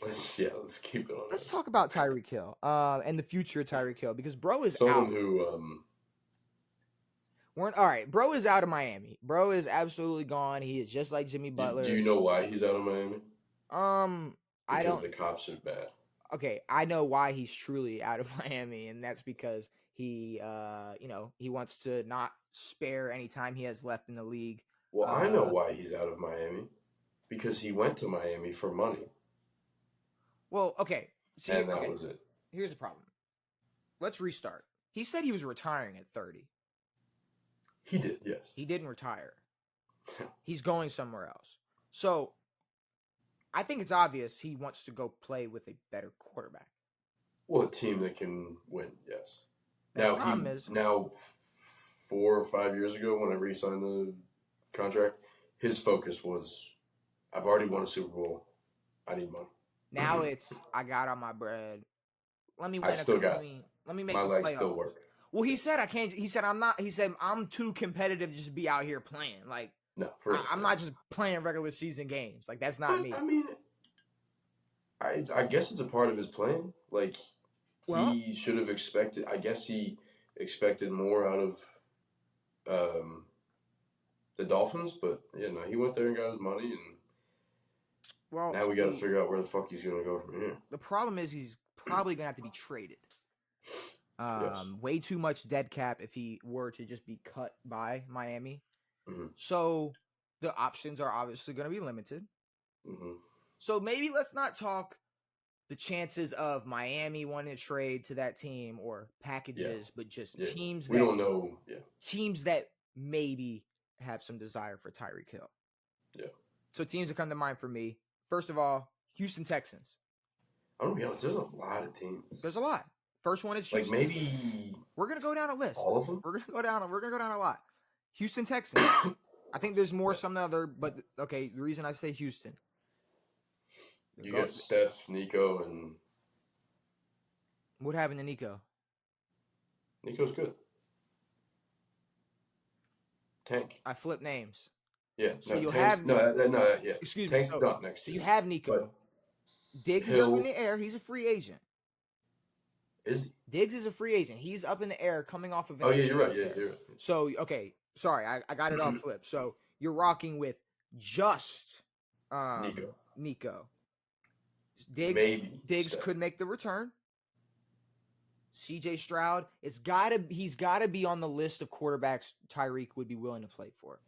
let's keep it on Let's that. talk about Tyreek Hill and the future of Tyreek Hill because bro is Someone out. who All right, bro is out of Miami. Bro is absolutely gone. He is just like Jimmy do Butler. you know why he's out of Miami? I Because don't. the cops are bad. Okay, I know why he's truly out of Miami, and that's because he, he wants to not spare any time he has left in the league. Well, I know why he's out of Miami. Because he went to Miami for money. Well, okay. See, And that okay. was it. Here's the problem. Let's restart. He said he was retiring at 30. He did, yes. He didn't retire. He's going somewhere else. So I think it's obvious he wants to go play with a better quarterback. Well, a team that can win, yes. The problem is 4 or 5 years ago, whenever he signed the contract, his focus was, I've already won a Super Bowl. I need money. Now it's I got all my bread. Let me win. Let me make my the legs playoffs. still work. Well, he said I can't. He said I'm not. He said I'm too competitive to just be out here playing. Like No, I'm not just playing regular season games. Like that's not but, me. I mean, I guess it's a part of his plan. Like he should have expected. I guess he expected more out of the Dolphins, but no, he went there and got his money, and now we got to figure out where the fuck he's gonna go from here. The problem is he's probably gonna have to be traded. Yes. Way too much dead cap if he were to just be cut by Miami. Mm-hmm. So the options are obviously going to be limited. Mm-hmm. So maybe let's not talk the chances of Miami wanting to trade to that team or packages, but just teams we don't know. Yeah. Teams that maybe have some desire for Tyreek Hill. Yeah. So teams that come to mind for me, first of all, Houston Texans. I'm gonna be honest. There's a lot of teams. There's a lot. First one is Houston. Like maybe we're gonna go down a list. All of them. We're gonna go down a lot. Houston Texans. I think there's more some other, but okay. The reason I say Houston. You got Steph, Nico, and what happened to Nico? Nico's good. Tank. I flip names. Yeah. So you'll have yeah. Excuse Tank's me. not next. So you have Nico. Diggs is up in the air. He's a free agent. Is he? Diggs is a free agent. He's up in the air coming off of. Oh yeah, you're right. Yeah, you're right. So okay, sorry, I got it off flip. So you're rocking with just Nico. Diggs could make the return. CJ Stroud, he's gotta be on the list of quarterbacks Tyreek would be willing to play for.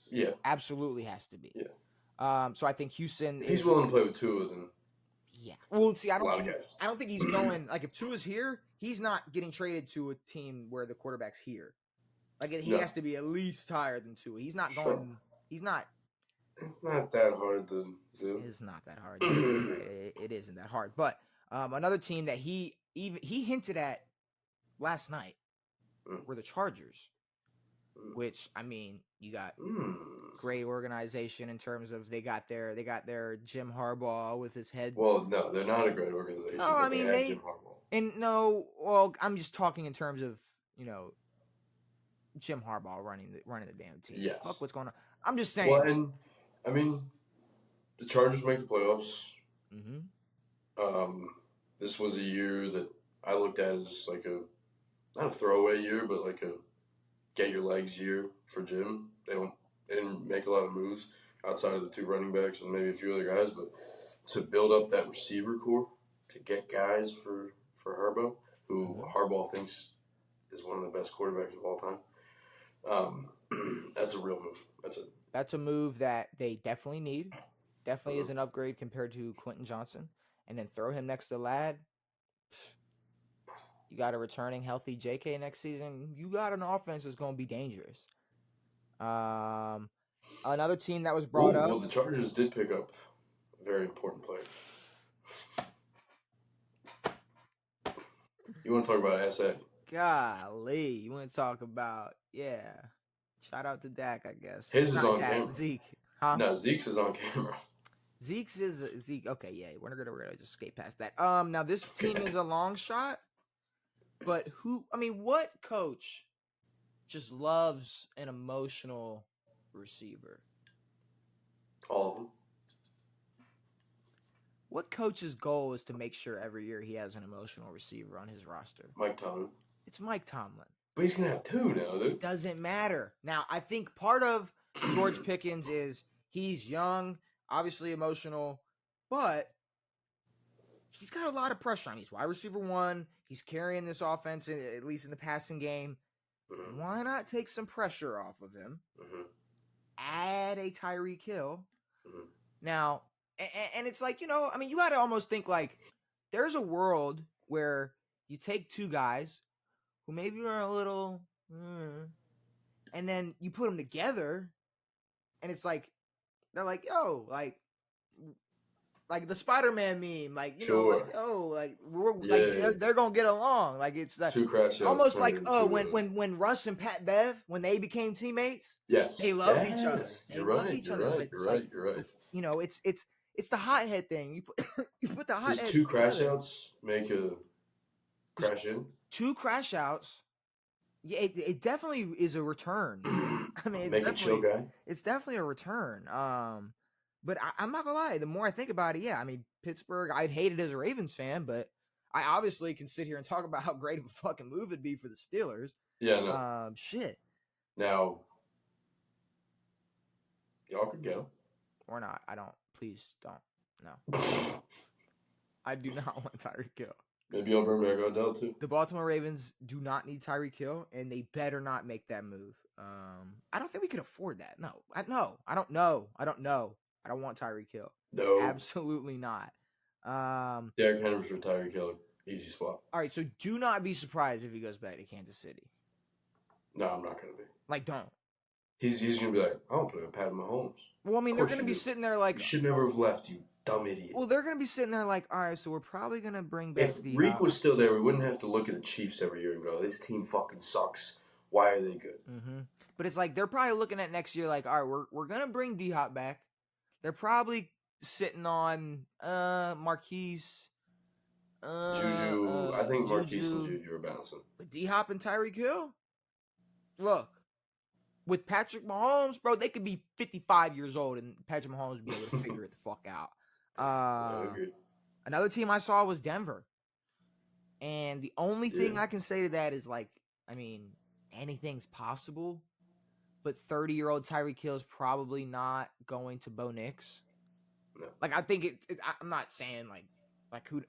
Yeah. Absolutely has to be. Yeah. So I think Houston if he's willing to play with Tua, then yeah. Well, see, I don't think he's going like if Tua's here, he's not getting traded to a team where the quarterback's here. Like he has to be at least higher than Tua. He's not going he's not. It's not that hard to do. It's not that hard. It isn't that hard. But another team that he hinted at last night were the Chargers, which I mean, you got great organization in terms of they got their Jim Harbaugh with his head. Well, no, they're not a great organization. No, I mean they Jim Harbaugh. And no, well, I'm just talking in terms of Jim Harbaugh running the damn team. Yes. Fuck what's going on. I'm just saying. Well, and I mean, the Chargers make the playoffs. Mm-hmm. This was a year that I looked at as like not a throwaway year, but like a get your legs year for Jim. They didn't make a lot of moves outside of the two running backs and maybe a few other guys, but to build up that receiver core, to get guys for Herbo, who Harbaugh thinks is one of the best quarterbacks of all time. That's a real move. That's a move that they definitely need. Definitely is an upgrade compared to Quentin Johnson. And then throw him next to Ladd. You got a returning healthy JK next season. You got an offense that's going to be dangerous. Another team that was brought up. Well, the Chargers did pick up a very important player. You want to talk about SA? Golly, you want to talk about Shout out to Dak, I guess. His is on camera. Zeke, huh? No, Zeke's is on camera. Zeke's is Zeke. Okay, yeah, we're gonna just skate past that. Now this team is a long shot, but what coach just loves an emotional receiver? All of them. What coach's goal is to make sure every year he has an emotional receiver on his roster? Mike Tomlin. It's Mike Tomlin. But he's going to have two now, dude. Doesn't matter. Now, I think part of George Pickens is he's young, obviously emotional, but he's got a lot of pressure on him. He's wide receiver 1. He's carrying this offense, at least in the passing game. Mm-hmm. Why not take some pressure off of him? Mm-hmm. Add a Tyreek Hill. Mm-hmm. Now, and it's like, you got to almost think like there's a world where you take two guys who maybe are a little, and then you put them together, and it's like, they're like, yo, like the Spider-Man meme, like, they're gonna get along. Like it's two crash almost like when Russ and Pat Bev, when they became teammates, yes, they loved each other. They loved each other. But you're right. It's the hothead thing. You put the hotheads. Does two crash outs make a crash in? Two crash outs. Yeah, it definitely is a return. I mean, make a chill guy. It's definitely a return. But I'm not gonna lie. The more I think about it, yeah. I mean, Pittsburgh. I'd hate it as a Ravens fan, but I obviously can sit here and talk about how great of a fucking move it'd be for the Steelers. Yeah, no. Shit. Now, y'all could get him or not. I don't. Please don't. No. I do not want Tyreek Hill. Maybe I'll bring back Odell too. The Baltimore Ravens do not need Tyreek Hill, and they better not make that move. I don't think we could afford that. No, I don't know. I don't want Tyreek Hill. No, absolutely not. Derrick Henry for Tyreek Hill, easy swap. All right, so do not be surprised if he goes back to Kansas City. No, I'm not gonna be. Like, don't. He's gonna be like, I don't play with Pat Mahomes. Well, I mean, they're gonna be sitting there like, you should never have left, you dumb idiot. Well, they're gonna be sitting there like, all right, so we're probably gonna bring back. If Reek was still there, we wouldn't have to look at the Chiefs every year and go, this team fucking sucks. Why are they good? Mm-hmm. But it's like they're probably looking at next year like, all right, we're gonna bring D-Hop back. They're probably sitting on Marquise. Juju. I think Marquise and Juju are bouncing. But D-Hop and Tyreek Hill? Look, with Patrick Mahomes, bro, they could be 55 years old and Patrick Mahomes would be able to figure it the fuck out. I agree. Another team I saw was Denver. And the only thing I can say to that is, like, I mean, anything's possible. But 30-year-old Tyreek Hill is probably not going to Bo Nix. No. Like, I think I'm not saying, like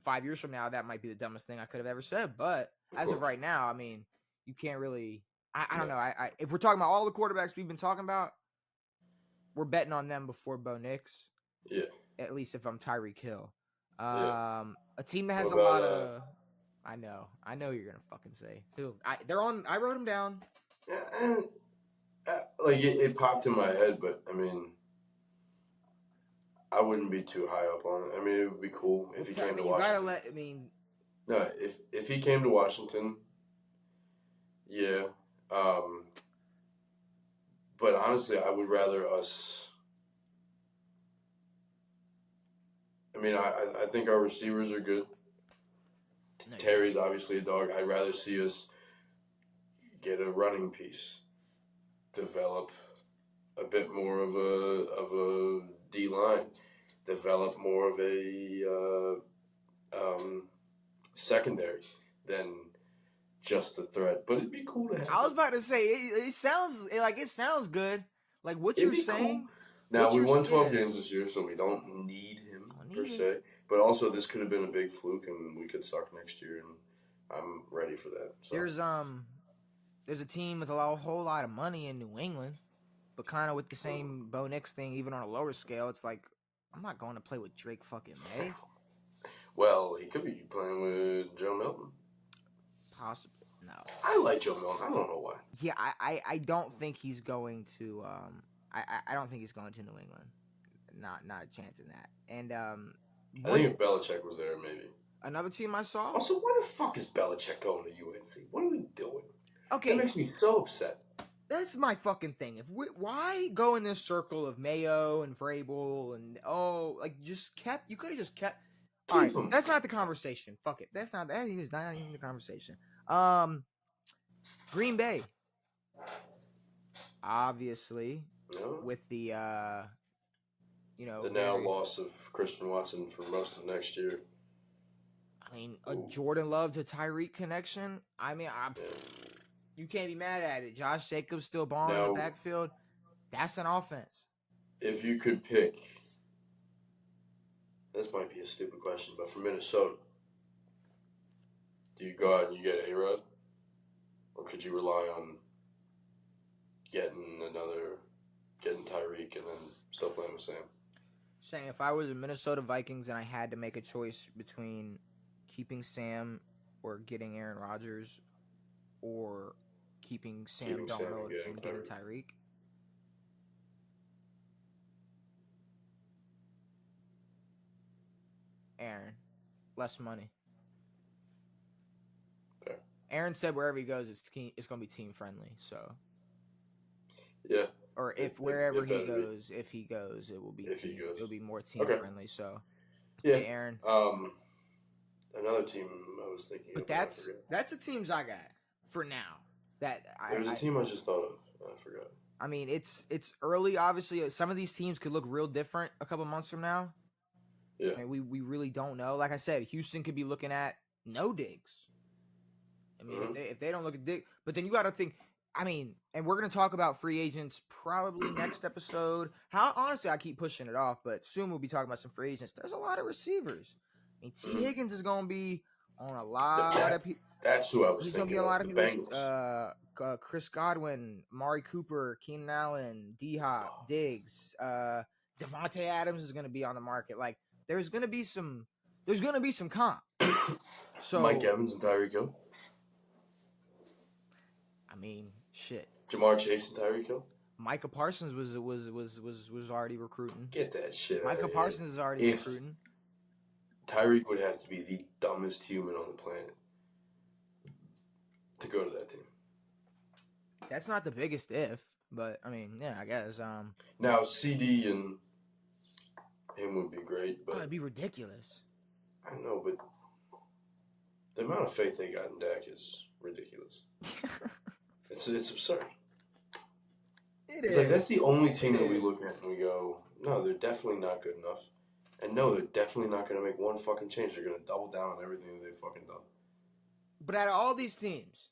5 years from now, that might be the dumbest thing I could have ever said. But as of right now, I mean, you can't really... I don't know. If we're talking about all the quarterbacks we've been talking about, we're betting on them before Bo Nix. Yeah. At least if I'm Tyreek Hill. A team that has a lot of... I know you're gonna fucking say who. I wrote them down. Yeah, like it popped in my head, but I mean, I wouldn't be too high up on it. I mean, it would be cool if he came to Washington. No, if he came to Washington, yeah. But honestly, I would rather us. I mean, I think our receivers are good. Terry's obviously a dog. I'd rather see us get a running piece, develop a bit more of a D line, develop more of a secondary than just the threat. But it'd be cool to have. I was about to say it sounds good. Like what you're saying. Cool. Now we won 12 games this year, so we don't need him per se. But also, this could have been a big fluke, and we could suck next year, and I'm ready for that. So. There's a team with a whole lot of money in New England, but kind of with the same Bo Nix thing, even on a lower scale. It's like, I'm not going to play with Drake fucking May. Well, he could be playing with Joe Milton. Possibly. No. I like Joe Milton. I don't know why. Yeah, I don't think he's going to I don't think he's going to New England. Not a chance in that. And I think if Belichick was there, maybe. Another team I saw. Also, why the fuck is Belichick going to UNC? What are we doing? Okay, that makes me so upset. That's my fucking thing. Why go in this circle of Mayo and Vrabel and you could have just kept. All right, that's not the conversation. Fuck it. That is not even the conversation. Green Bay, obviously, with the you know, The now loss of Christian Watson for most of next year. I mean, a Jordan Love to Tyreek connection. I mean, you can't be mad at it. Josh Jacobs still balling in the backfield. That's an offense. If you could pick, this might be a stupid question, but for Minnesota, do you go out and you get A-Rod? Or could you rely on getting Tyreek and then still playing with Sam? Saying if I was the Minnesota Vikings and I had to make a choice between keeping Sam or getting Aaron Rodgers or keeping Sam Darnold and getting Tyreek. Aaron, less money. Okay. Aaron said wherever he goes, it's going to be team friendly. So. Yeah. Or if wherever he goes, if he goes, it will be it'll be more team friendly. So. Yeah. Aaron. Another team I was thinking. But that's the teams I got for now. There's a team I just thought of. I forgot. I mean, it's early. Obviously, some of these teams could look real different a couple months from now. Yeah. I mean, we really don't know. Like I said, Houston could be looking at no Diggs. I mean, if they don't look at Diggs, but then you got to think. I mean, and we're gonna talk about free agents probably next episode. Honestly, I keep pushing it off, but soon we'll be talking about some free agents. There's a lot of receivers. I mean, T. Higgins is gonna be on a lot of people. That's who I was He's thinking. He's gonna be a lot of people. Chris Godwin, Mari Cooper, Keenan Allen, D-Hop, Diggs, Devontae Adams is gonna be on the market. Like, there's gonna be some comp. So Mike Evans and Tyreek Hill. I mean, shit. Jamar Chase and Tyreek Hill. Micah Parsons was already recruiting. Get that shit. Micah Parsons is already recruiting. Tyreek would have to be the dumbest human on the planet to go to that team. That's not the biggest if, but I mean, yeah, I guess. Now CD and him would be great, but it'd be ridiculous. I know, but the amount of faith they got in Dak is ridiculous. It's absurd. It's like that's the only team that we look at and we go, no, they're definitely not good enough. And no, they're definitely not going to make one fucking change. They're going to double down on everything that they've fucking done. But out of all these teams,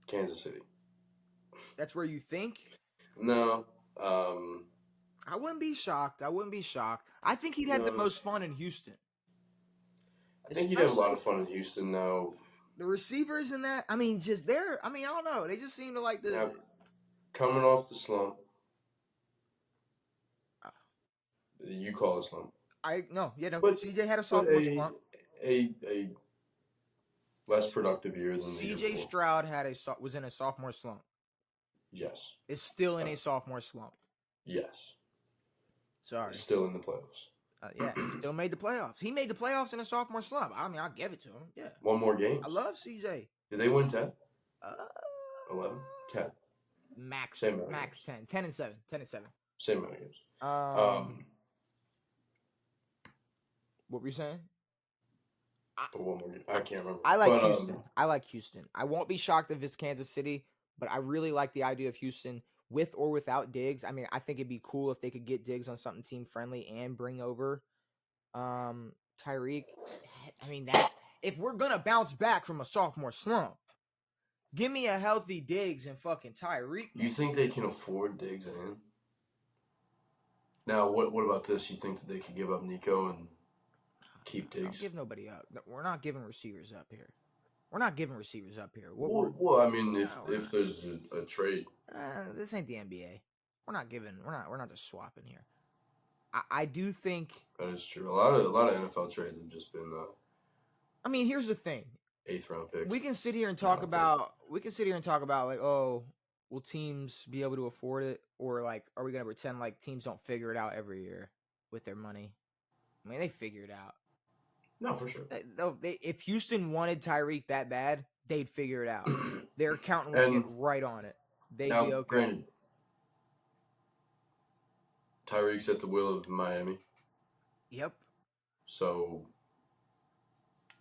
Kansas City. That's where you think? No. I wouldn't be shocked. I think he'd have the most fun in Houston. I think he'd have a lot of fun in Houston now. The receivers in that, I mean, I don't know. They just seem to like the... Now, coming off the slump. You call it slump. But CJ had a sophomore slump. A less productive year than CJ Stroud was in a sophomore slump. Yes. Is still in a sophomore slump. Yes. Sorry. It's still in the playoffs. Yeah, still made the playoffs. He made the playoffs in a sophomore slump. I mean, I'll give it to him. Yeah. One more game. I love CJ. Did they win 10? 11? 10. Max 10. 10 and 7. 10 and 7. Same amount of games. What were you saying? One more game. I can't remember. I like Houston. I like Houston. I won't be shocked if it's Kansas City, but I really like the idea of Houston with or without Diggs. I mean, I think it'd be cool if they could get Diggs on something team friendly and bring over Tyreek. I mean, that's if we're gonna bounce back from a sophomore slump. Give me a healthy Diggs and fucking Tyreek. You think they can afford Diggs and? Now, what about this? You think that they could give up Nico and keep Diggs? Don't give nobody up. We're not giving receivers up here. Well, I mean, if there's a trade, this ain't the NBA. We're not just swapping here. I do think that is true. A lot of NFL trades have just been. I mean, here's the thing. 8th round picks. We can sit here and talk about like, oh, will teams be able to afford it, or like, are we gonna pretend like teams don't figure it out every year with their money? I mean, they figure it out. No, for sure. If Houston wanted Tyreek that bad, they'd figure it out. Their accountant would get right on it. They'd be okay. Granted, Tyreek's at the will of Miami. Yep. So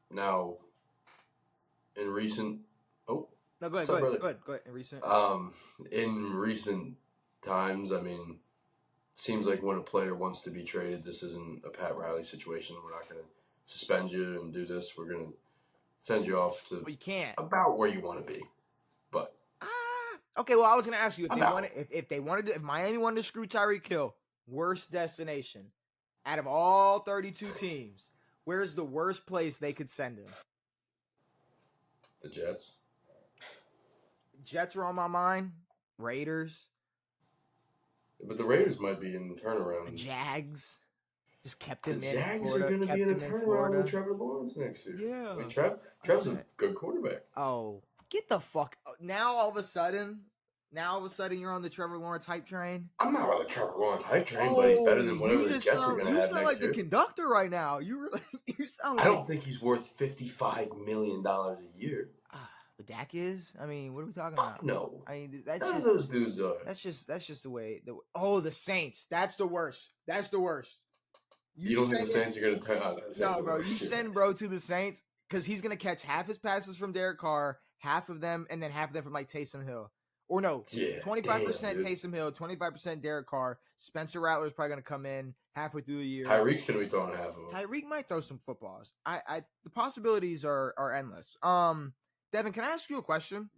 now, in recent, no, go ahead. In recent, in recent times, I mean, seems like when a player wants to be traded, this isn't a Pat Riley situation. We're not going to suspend you and do this. We're going to send you off to you can't about where you want to be. But okay. Well, I was going to ask you if if Miami wanted to screw Tyreek Hill, worst destination out of all 32 teams, where's the worst place they could send him? The Jets. Jets are on my mind. Raiders. But the Raiders might be in the turnaround. The Jags. Just kept him in Florida. The Jags are going to be in a turnaround with Trevor Lawrence next year. Yeah. I mean, Trev's a good quarterback. Oh, get the fuck. Now all of a sudden you're on the Trevor Lawrence hype train. I'm not on the Trevor Lawrence hype train, but he's better than whatever the Jets are going to have next year. You sound like the conductor right now. You sound like... I don't think he's worth $55 million a year. But Dak is? I mean, what are we talking about? No. I mean, that's none just... of those dudes are. That's just the way... the Saints. That's the worst. You don't think the Saints are going to turn out? No, bro. You send bro to the Saints because he's going to catch half his passes from Derek Carr, half of them, and then half of them from like Taysom Hill. Or no, 25% Taysom Hill, 25% Derek Carr. Spencer Rattler's probably going to come in halfway through the year. Tyreek's going to be throwing half of them. Tyreek might throw some footballs. The possibilities are endless. Devin, can I ask you a question?